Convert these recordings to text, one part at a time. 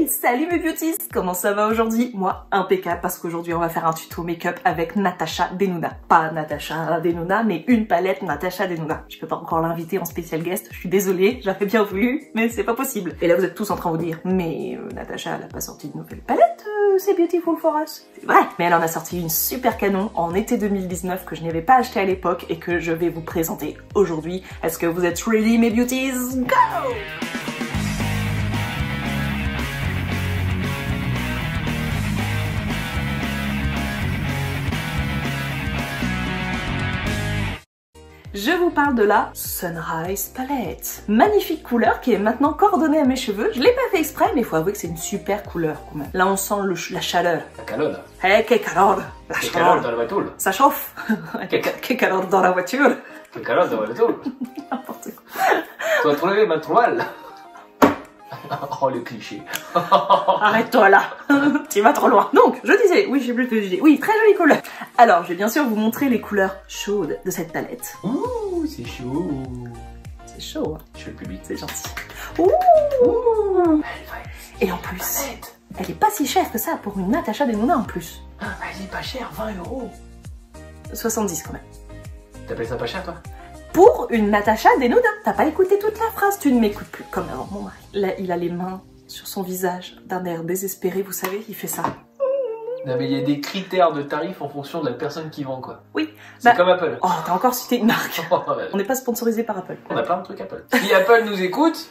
Salut mes beauties, comment ça va aujourd'hui? Moi, impeccable, parce qu'aujourd'hui on va faire un tuto make-up avec Natasha Denona. Pas Natasha Denona, mais une palette Natasha Denona. Je peux pas encore l'inviter en spécial guest, je suis désolée, j'aurais bien voulu, mais c'est pas possible. Et là vous êtes tous en train de vous dire, mais Natasha elle a pas sorti de nouvelle palette, c'est Beautiful for Us. C'est vrai, mais elle en a sorti une super canon en été 2019 que je n'avais pas acheté à l'époque et que je vais vous présenter aujourd'hui. Est-ce que vous êtes ready mes beauties? Go! Je vous parle de la Sunrise Palette. Magnifique couleur qui est maintenant coordonnée à mes cheveux. Je l'ai pas fait exprès, mais il faut avouer que c'est une super couleur quand même. Là on sent la chaleur. La calor. Eh, que calor! La Que chaleur. calor dans la voiture. Ça chauffe. Que calor dans la voiture. Que calor dans la voiture. N'importe quoi. Tu as trouvé ma toile. Oh le cliché. Arrête-toi là. Tu vas trop loin. Donc, je disais, oui j'ai plus que je disais. Oui, très jolie couleur. Alors, je vais bien sûr vous montrer les couleurs chaudes de cette palette. Ouh, c'est chaud. C'est chaud, hein. Je fais le public. C'est gentil. Ouh. Et en plus, elle est pas si chère que ça pour une Natasha Denona en plus. Ah, elle est pas chère, 20 €. 70 quand même. T'appelles ça pas cher toi? Pour une Natasha Denona. T'as pas écouté toute la phrase, tu ne m'écoutes plus. Comme avant mon mari. Là, il a les mains sur son visage d'un air désespéré, vous savez, il fait ça. Non mais il y a des critères de tarifs en fonction de la personne qui vend quoi. Oui. C'est comme Apple. Oh, t'as encore cité une marque. On n'est pas sponsorisé par Apple. On a plein de trucs Apple. Si Apple nous écoute,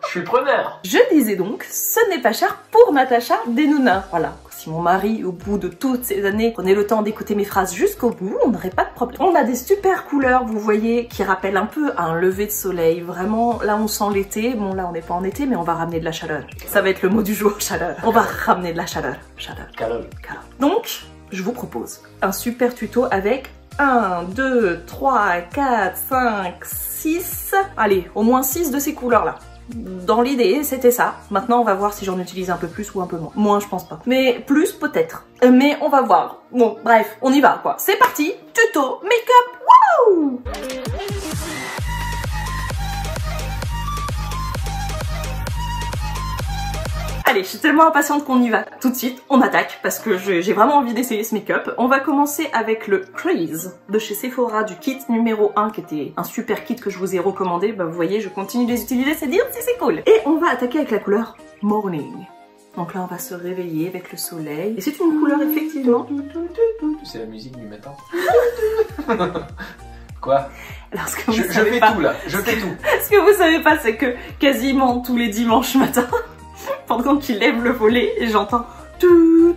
je suis preneur. Je disais donc, ce n'est pas cher pour Natasha Denona. Voilà. Si mon mari, au bout de toutes ces années, prenait le temps d'écouter mes phrases jusqu'au bout, on n'aurait pas de problème. On a des super couleurs, vous voyez, qui rappellent un peu un lever de soleil. Vraiment, là on sent l'été. Bon, là on n'est pas en été, mais on va ramener de la chaleur. Ça va être le mot du jour, chaleur. On va ramener de la chaleur. Chaleur. Calor. Chaleur. Donc, je vous propose un super tuto avec 1, 2, 3, 4, 5, 6... Allez, au moins 6 de ces couleurs-là. Dans l'idée, c'était ça. Maintenant, on va voir si j'en utilise un peu plus ou un peu moins. Moins, je pense pas. Mais plus, peut-être. Mais on va voir. Bon, bref, on y va, quoi. C'est parti, tuto make-up. Wouh! Allez, je suis tellement impatiente qu'on y va. Tout de suite, on attaque parce que j'ai vraiment envie d'essayer ce make-up. On va commencer avec le Crease de chez Sephora du kit numéro 1 qui était un super kit que je vous ai recommandé. Bah vous voyez, je continue de les utiliser, c'est dire si c'est cool. Et on va attaquer avec la couleur Morning. Donc là, on va se réveiller avec le soleil. Et c'est une couleur effectivement... C'est la musique du matin. Quoi? Alors, ce que vous je fais pas, tout là, je fais tout. Ce que vous savez pas, c'est que quasiment tous les dimanches matin, pendant qu'il lève le volet, j'entends tout.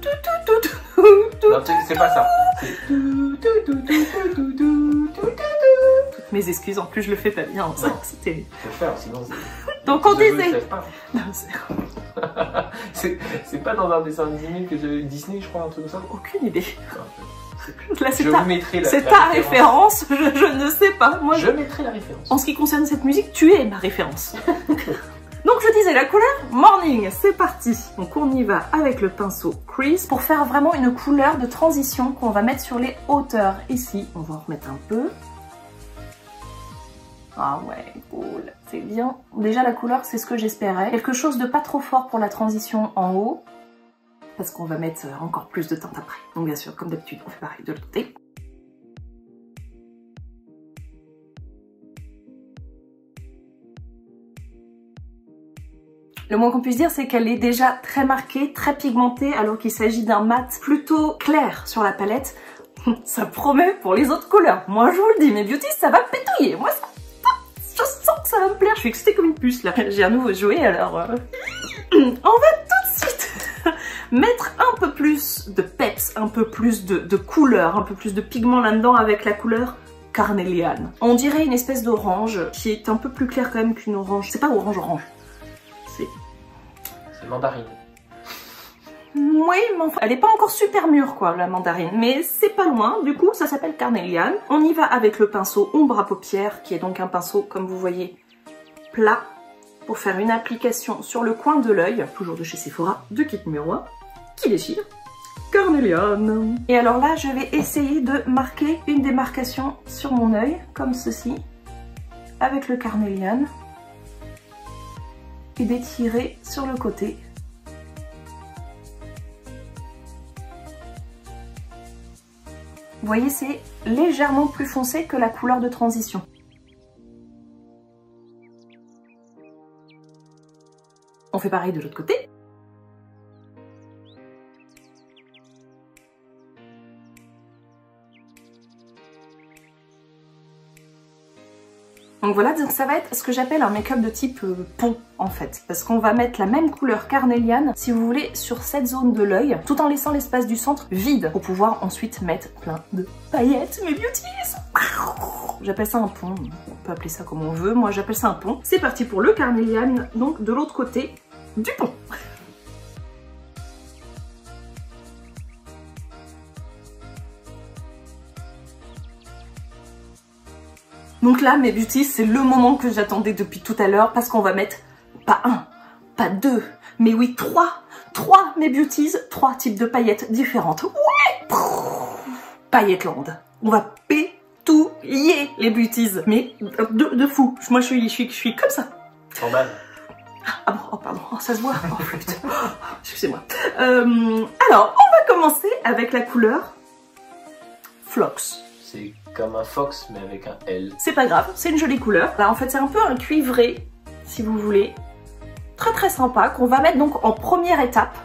Non, c'est pas ça. Toutes mes excuses, en plus je le fais pas bien, c'était... Faut le faire, sinon Donc on disait... C'est pas dans un dessin animé que Disney, je crois, un truc comme ça. Aucune idée. Là, je vous mettrai la référence, je ne sais pas. Moi, je mettrai la référence. En ce qui concerne cette musique, tu es ma référence. Donc je disais la couleur Morning, c'est parti. Donc on y va avec le pinceau Crease pour faire vraiment une couleur de transition qu'on va mettre sur les hauteurs. Ici, on va en remettre un peu. Ah ouais, cool, c'est bien. Déjà la couleur, c'est ce que j'espérais. Quelque chose de pas trop fort pour la transition en haut, parce qu'on va mettre encore plus de teinte après. Donc bien sûr, comme d'habitude, on fait pareil de l'autre côté. Le moins qu'on puisse dire, c'est qu'elle est déjà très marquée, très pigmentée, alors qu'il s'agit d'un mat plutôt clair sur la palette. Ça promet pour les autres couleurs. Moi, je vous le dis, mes beauties, ça va pétouiller. Moi, je sens que ça va me plaire. Je suis excitée comme une puce, là. J'ai un nouveau jouet, alors... On va tout de suite mettre un peu plus de peps, un peu plus de couleur, un peu plus de pigment là-dedans avec la couleur Carnelian. On dirait une espèce d'orange qui est un peu plus claire quand même qu'une orange. C'est pas orange. C'est mandarine. Oui, mais enfin, elle est pas encore super mûre quoi, la mandarine, mais c'est pas loin, du coup ça s'appelle Carnelian. On y va avec le pinceau ombre à paupières, qui est donc un pinceau, comme vous voyez, plat, pour faire une application sur le coin de l'œil, toujours de chez Sephora, de kit numéro 1, qui déchire. Carnelian. Et alors là, je vais essayer de marquer une démarcation sur mon œil, comme ceci, avec le Carnelian, et d'étirer sur le côté Vous voyez, c'est légèrement plus foncé que la couleur de transition. On fait pareil de l'autre côté. Donc voilà, donc ça va être ce que j'appelle un make-up de type pont en fait. Parce qu'on va mettre la même couleur carnéliane, si vous voulez, sur cette zone de l'œil, tout en laissant l'espace du centre vide, pour pouvoir ensuite mettre plein de paillettes, mes beauties. J'appelle ça un pont, on peut appeler ça comme on veut, moi j'appelle ça un pont. C'est parti pour le carnéliane, donc de l'autre côté du pont. Donc là, mes beauties, c'est le moment que j'attendais depuis tout à l'heure parce qu'on va mettre pas un, pas deux, mais oui, trois, mes beauties, 3 types de paillettes différentes. Ouais! Pailletteland. On va pétouiller les beauties, mais de fou. Moi, je suis comme ça. En mal. Ah bon, oh pardon, oh, ça se voit. Oh putain, excusez-moi. Alors, on va commencer avec la couleur Phlox. C'est comme un fox, mais avec un L. C'est pas grave, c'est une jolie couleur. Là, en fait, c'est un peu un cuivré, si vous voulez. Très très sympa, qu'on va mettre donc en première étape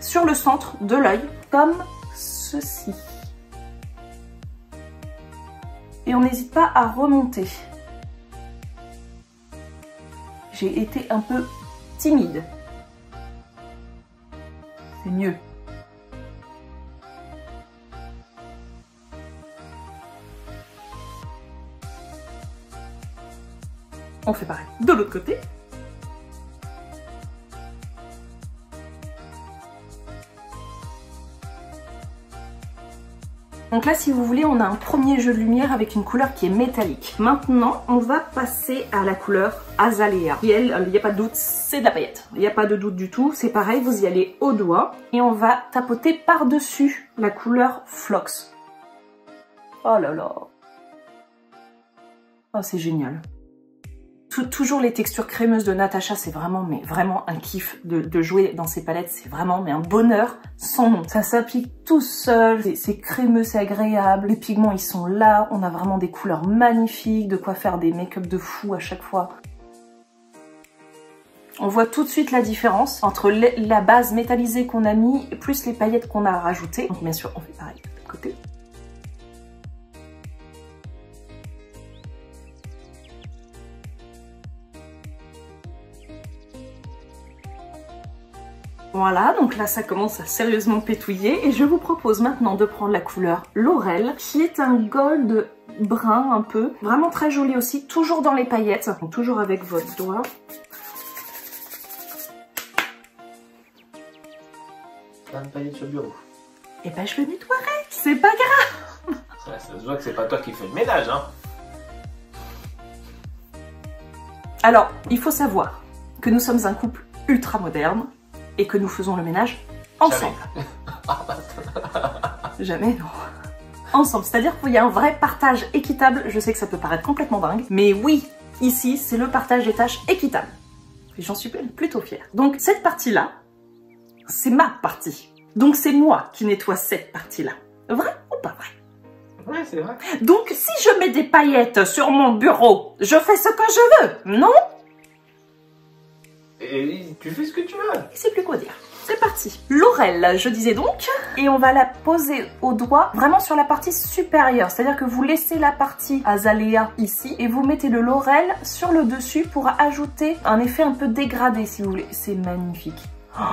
sur le centre de l'œil, comme ceci. Et on n'hésite pas à remonter. J'ai été un peu timide. C'est mieux. On fait pareil de l'autre côté. Donc là, si vous voulez, on a un premier jeu de lumière avec une couleur qui est métallique. Maintenant, on va passer à la couleur Azalea. Et elle, il n'y a pas de doute, c'est de la paillette. Il n'y a pas de doute du tout. C'est pareil, vous y allez au doigt. Et on va tapoter par-dessus la couleur Phlox. Oh là là. Oh, c'est génial. Toujours les textures crémeuses de Natasha, c'est vraiment, mais vraiment un kiff de jouer dans ces palettes. C'est vraiment, mais un bonheur sans nom. Ça s'applique tout seul, c'est crémeux, c'est agréable. Les pigments, ils sont là. On a vraiment des couleurs magnifiques, de quoi faire des make-up de fou à chaque fois. On voit tout de suite la différence entre la base métallisée qu'on a mis plus les paillettes qu'on a rajoutées. Donc bien sûr, on fait pareil de l'autre côté. Voilà, donc là ça commence à sérieusement pétouiller et je vous propose maintenant de prendre la couleur Laurel qui est un gold brun un peu, vraiment très joli aussi, toujours dans les paillettes, donc toujours avec votre doigt. Plein de paillettes sur le bureau. Et ben je le nettoierai, c'est pas grave. Ça se voit que c'est pas toi qui fais le ménage, hein. Alors, il faut savoir que nous sommes un couple ultra moderne et que nous faisons le ménage ensemble. Jamais, non. Ensemble, c'est-à-dire qu'il y a un vrai partage équitable. Je sais que ça peut paraître complètement dingue, mais oui, ici, c'est le partage des tâches équitable. Et j'en suis plutôt fière. Donc, cette partie-là, c'est ma partie. Donc, c'est moi qui nettoie cette partie-là. Vrai ou pas vrai? Ouais, c'est vrai. Donc, si je mets des paillettes sur mon bureau, je fais ce que je veux, non? Et tu fais ce que tu veux. Je sais plus quoi dire. C'est parti. Laurel, je disais donc, et on va la poser au doigt vraiment sur la partie supérieure. C'est-à-dire que vous laissez la partie Azalea ici et vous mettez le Laurel sur le dessus pour ajouter un effet un peu dégradé si vous voulez. C'est magnifique. Oh,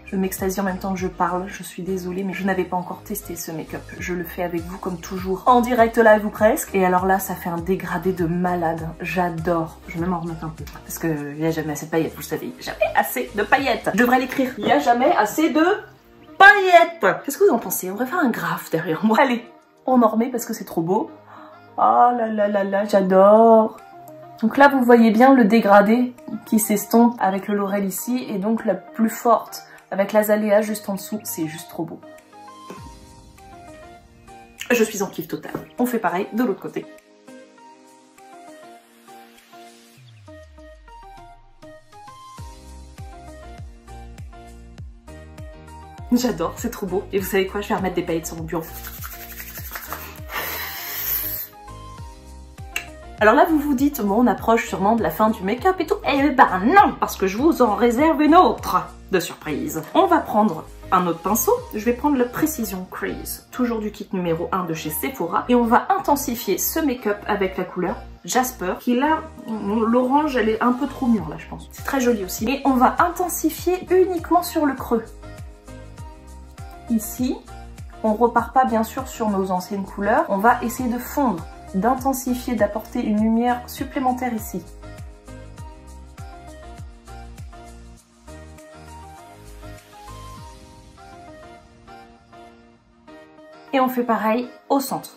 je m'extasie en même temps que je parle. Je suis désolée, mais je n'avais pas encore testé ce make-up. Je le fais avec vous comme toujours, en direct live ou presque. Et alors là, ça fait un dégradé de malade. J'adore. Je vais même en remettre un peu. Parce qu'il n'y a jamais assez de paillettes, vous le savez. Jamais assez de paillettes. Je devrais l'écrire. Il n'y a jamais assez de paillettes. Qu'est-ce que vous en pensez? On devrait faire un graphe derrière moi. Allez, on en remet parce que c'est trop beau. Oh là là là là, j'adore. Donc là, vous voyez bien le dégradé qui s'estompe avec le Laurel ici. Et donc la plus forte avec l'Azalea juste en dessous, c'est juste trop beau. Je suis en kiff total. On fait pareil de l'autre côté. J'adore, c'est trop beau. Et vous savez quoi, je vais remettre des paillettes sur mon bureau. Alors là, vous vous dites, bon, on approche sûrement de la fin du make-up et tout. Eh ben non, parce que je vous en réserve une autre de surprise. On va prendre un autre pinceau. Je vais prendre le Precision Crease, toujours du kit numéro 1 de chez Sephora. Et on va intensifier ce make-up avec la couleur Jasper, qui là, l'orange, elle est un peu trop mûre là, je pense. C'est très joli aussi. Et on va intensifier uniquement sur le creux. Ici, on repart pas bien sûr sur nos anciennes couleurs. On va essayer de fondre, d'intensifier, d'apporter une lumière supplémentaire ici. Et on fait pareil au centre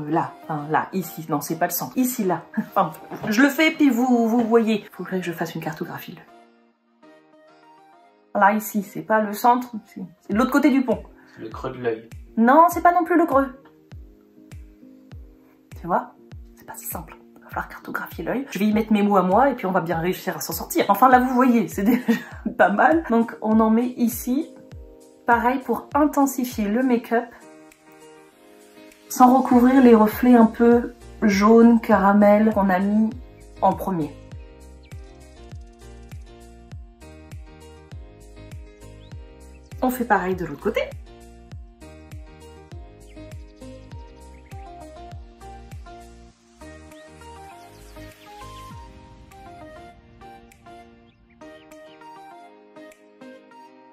là, enfin là, ici, non c'est pas le centre, ici là. Enfin, je le fais puis vous voyez. Il faudrait que je fasse une cartographie. Là ici, c'est pas le centre, c'est de l'autre côté du pont. C'est le creux de l'œil. Non, c'est pas non plus le creux. Tu vois, c'est pas si simple. Il va falloir cartographier l'œil. Je vais y mettre mes mots à moi et puis on va bien réussir à s'en sortir. Enfin là vous voyez, c'est déjà pas mal. Donc on en met ici, pareil pour intensifier le make-up. Sans recouvrir les reflets un peu jaune, caramel qu'on a mis en premier. On fait pareil de l'autre côté.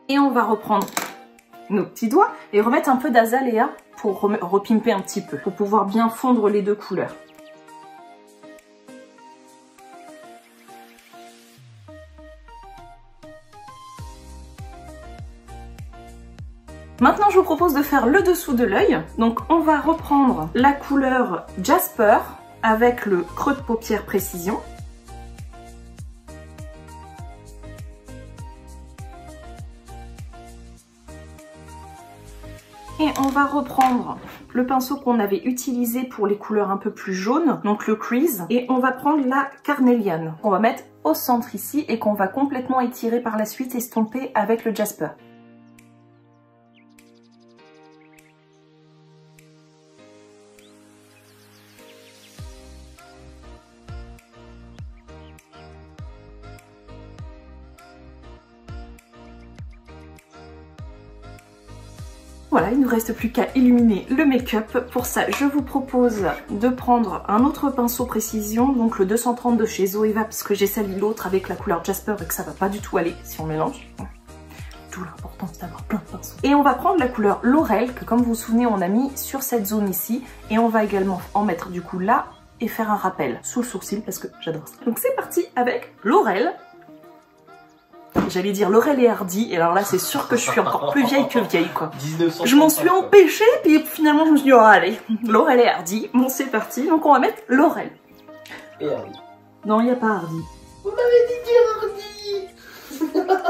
Et on va reprendre nos petits doigts et remettre un peu d'azalea pour repimper un petit peu, pour pouvoir bien fondre les deux couleurs. Maintenant, je vous propose de faire le dessous de l'œil. Donc, on va reprendre la couleur Jasper avec le creux de paupière Précision. Et on va reprendre le pinceau qu'on avait utilisé pour les couleurs un peu plus jaunes, donc le Crease, et on va prendre la Carnelian, qu'on va mettre au centre ici et qu'on va complètement étirer par la suite, estomper avec le Jasper. Voilà, il ne nous reste plus qu'à illuminer le make-up. Pour ça, je vous propose de prendre un autre pinceau Précision, donc le 230 de chez Zoeva, parce que j'ai sali l'autre avec la couleur Jasper et que ça va pas du tout aller si on mélange. D'où l'importance d'avoir plein de pinceaux. Et on va prendre la couleur Laurel, que comme vous vous souvenez, on a mis sur cette zone ici. Et on va également en mettre du coup là et faire un rappel sous le sourcil parce que j'adore ça. Donc c'est parti avec Laurel. J'allais dire Laurel et Hardy, et alors là c'est sûr que je suis encore plus vieille que vieille quoi. 1900. Je m'en suis empêchée, puis finalement je me suis dit oh allez, Laurel et Hardy, bon c'est parti, donc on va mettre Laurel. Et Hardy. Non, il n'y a pas Hardy. Vous m'avez dit dire Hardy.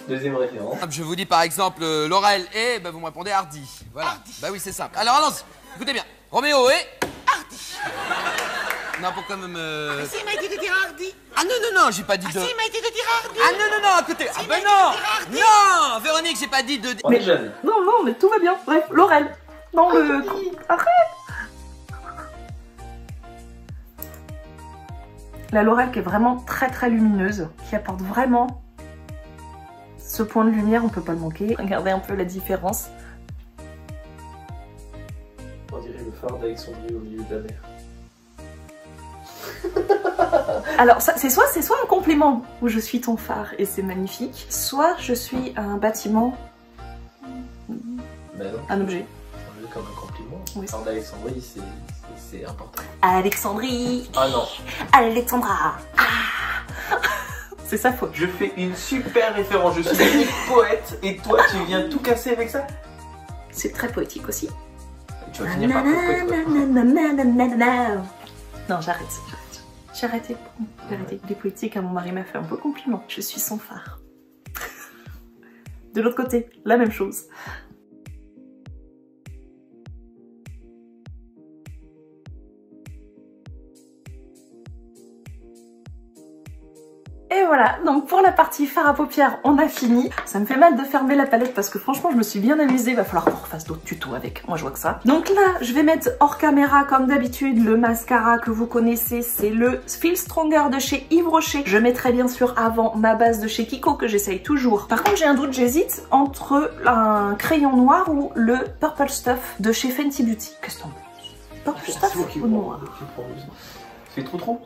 Deuxième référence. Je vous dis par exemple Laurel et vous me répondez Hardy. Voilà. Hardy. Bah oui c'est simple. Alors allons-y, écoutez bien. Roméo et Hardy. Non, pourquoi me... Ah, si, il m'a dit de dire Hardy. Ah non, j'ai pas dit de... Ah, si, il m'a dit de dire Hardy. Ah non, écoutez. Si, Ah ben il m'a dit de dire Hardy. non, Véronique, j'ai pas dit de... On est jeune. Non, mais tout va bien. Bref, Laurel. Dans le... Arrête. La Laurel qui est vraiment très lumineuse, qui apporte vraiment ce point de lumière, on peut pas le manquer. Regardez un peu la différence. On dirait le phare d'Alexandrie au milieu de la mer. Alors c'est soit un compliment où je suis ton phare et c'est magnifique, soit je suis un bâtiment, Ben non, un objet. on comme un compliment. Oui. Le phare d'Alexandrie, c'est important. Alexandrie. Ah non. Alexandra. Ah. C'est sa faute. Je fais une super référence, je suis une poète et toi tu viens tout casser avec ça. C'est très poétique aussi. Tu vas finir par poète quoi. Non, j'arrête. J'ai arrêté. Les poétiques à mon mari m'a fait un beau compliment. Je suis son phare. De l'autre côté, la même chose. Et Et voilà, donc pour la partie fard à paupières, on a fini. Ça me fait mal de fermer la palette parce que franchement, je me suis bien amusée. Va falloir qu'on refasse d'autres tutos avec. Moi, je vois que ça. Donc là, je vais mettre hors caméra, comme d'habitude, le mascara que vous connaissez. C'est le Feel Stronger de chez Yves Rocher. Je mettrai bien sûr avant ma base de chez Kiko que j'essaye toujours. Par contre, j'ai un doute, j'hésite entre un crayon noir ou le Purple Stuff de chez Fenty Beauty. Qu'est-ce que t'en penses? Purple Stuff ou noir? C'est trop.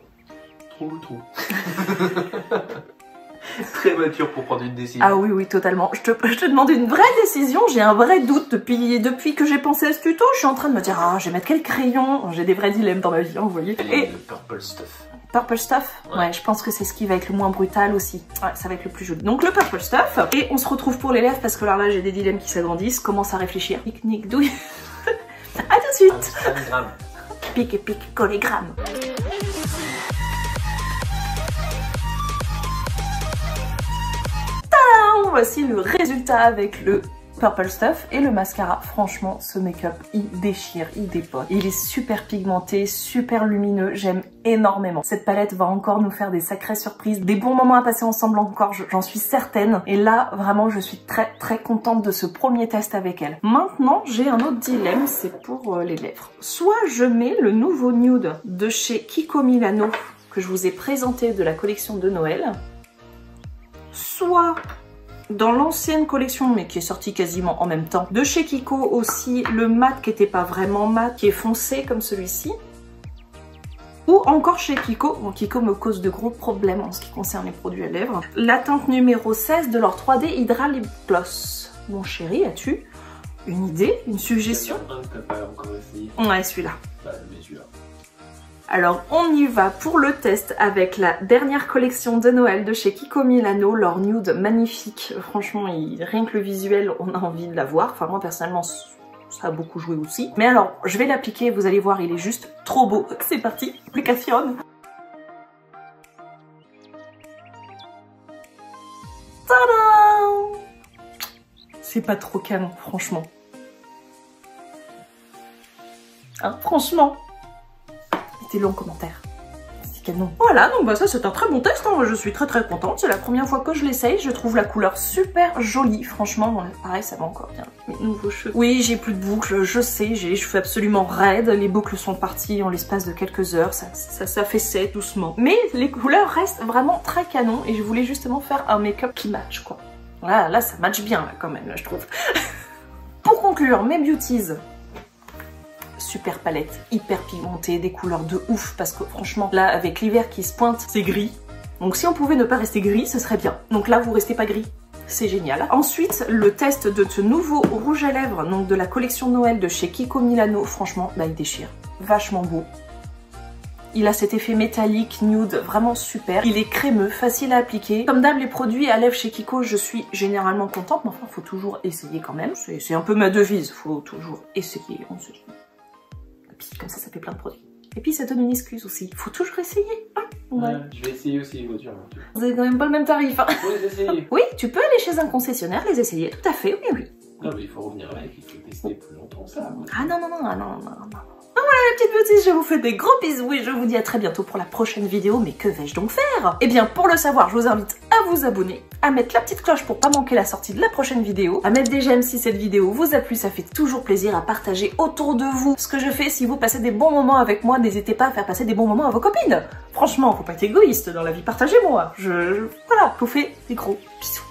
Très mature pour prendre une décision. Ah oui, totalement. Je te demande une vraie décision. J'ai un vrai doute depuis que j'ai pensé à ce tuto. Je suis en train de me dire, ah, je vais mettre quel crayon. J'ai des vrais dilemmes dans ma vie, hein, vous voyez. Et le Purple Stuff. Purple Stuff, ouais, je pense que c'est ce qui va être le moins brutal aussi. Ouais, ça va être le plus joli. Donc le Purple Stuff. Et on se retrouve pour les lèvres parce que là j'ai des dilemmes qui s'agrandissent. Commence à réfléchir. Pique-nique, douille. À tout de suite. 5 grammes. Pique, collégramme. Voici le résultat avec le Purple Stuff et le mascara. Franchement, ce make-up, il déchire, il dépote. Il est super pigmenté, super lumineux, j'aime énormément. Cette palette va encore nous faire des sacrées surprises, des bons moments à passer ensemble encore, j'en suis certaine. Et là, vraiment, je suis très contente de ce premier test avec elle. Maintenant, j'ai un autre dilemme, c'est pour les lèvres. Soit je mets le nouveau nude de chez Kiko Milano, que je vous ai présenté de la collection de Noël, soit dans l'ancienne collection, mais qui est sortie quasiment en même temps, de chez Kiko aussi, le mat qui n'était pas vraiment mat, qui est foncé comme celui-ci. Ou encore chez Kiko, bon, Kiko me cause de gros problèmes en ce qui concerne les produits à lèvres, la teinte numéro 16 de leur 3D Hydra Lip Gloss. Mon chéri, as-tu une idée, une suggestion? Ouais, celui-là. Alors on y va pour le test avec la dernière collection de Noël de chez Kiko Milano, leur nude magnifique. Franchement, rien que le visuel, on a envie de la voir. Enfin moi personnellement, ça a beaucoup joué aussi. Mais alors, je vais l'appliquer, vous allez voir, il est juste trop beau. C'est parti, application. Tadam! C'est pas trop canon, franchement. Hein, franchement. Mettez-le en commentaire. C'est canon. Voilà, donc bah ça c'est un très bon test, hein. Je suis très contente. C'est la première fois que je l'essaye. Je trouve la couleur super jolie. Franchement, pareil, ça va encore bien. Mes nouveaux cheveux. Oui, j'ai plus de boucles, je sais, j'ai les cheveux absolument raides. Les boucles sont parties en l'espace de quelques heures. Ça fessait doucement. Mais les couleurs restent vraiment très canon et je voulais justement faire un make-up qui match, quoi. Là, ça match bien, là, quand même, là, je trouve. Pour conclure, mes beauties. Super palette, hyper pigmentée, des couleurs de ouf parce que franchement là avec l'hiver qui se pointe c'est gris, donc si on pouvait ne pas rester gris ce serait bien, donc là vous restez pas gris, c'est génial. Ensuite le test de ce nouveau rouge à lèvres, donc de la collection Noël de chez Kiko Milano, franchement bah il déchire, vachement beau. Il a cet effet métallique, nude, vraiment super. Il est crémeux, facile à appliquer. Comme d'hab, les produits à lèvres chez Kiko, je suis généralement contente, mais enfin faut toujours essayer quand même. C'est un peu ma devise, faut toujours essayer, on se dit. Puis comme ça fait plein de produits. Et puis ça donne une excuse aussi. Faut toujours essayer. Hein, ouais. Je vais essayer aussi les voitures. Vous avez quand même pas le même tarif. Hein. Faut les essayer. Oui, tu peux aller chez un concessionnaire, les essayer. Tout à fait, oui. Non mais il faut revenir avec, il faut tester plus longtemps ça. Ah non. Voilà les petites beauties, je vous fais des gros bisous et je vous dis à très bientôt pour la prochaine vidéo. Mais que vais-je donc faire? Eh bien pour le savoir, je vous invite à vous abonner, à mettre la petite cloche pour pas manquer la sortie de la prochaine vidéo, à mettre des j'aime si cette vidéo vous a plu, ça fait toujours plaisir, à partager autour de vous ce que je fais. Si vous passez des bons moments avec moi, n'hésitez pas à faire passer des bons moments à vos copines. Franchement, faut pas être égoïste dans la vie, partagez-moi. Voilà, je vous fais des gros bisous.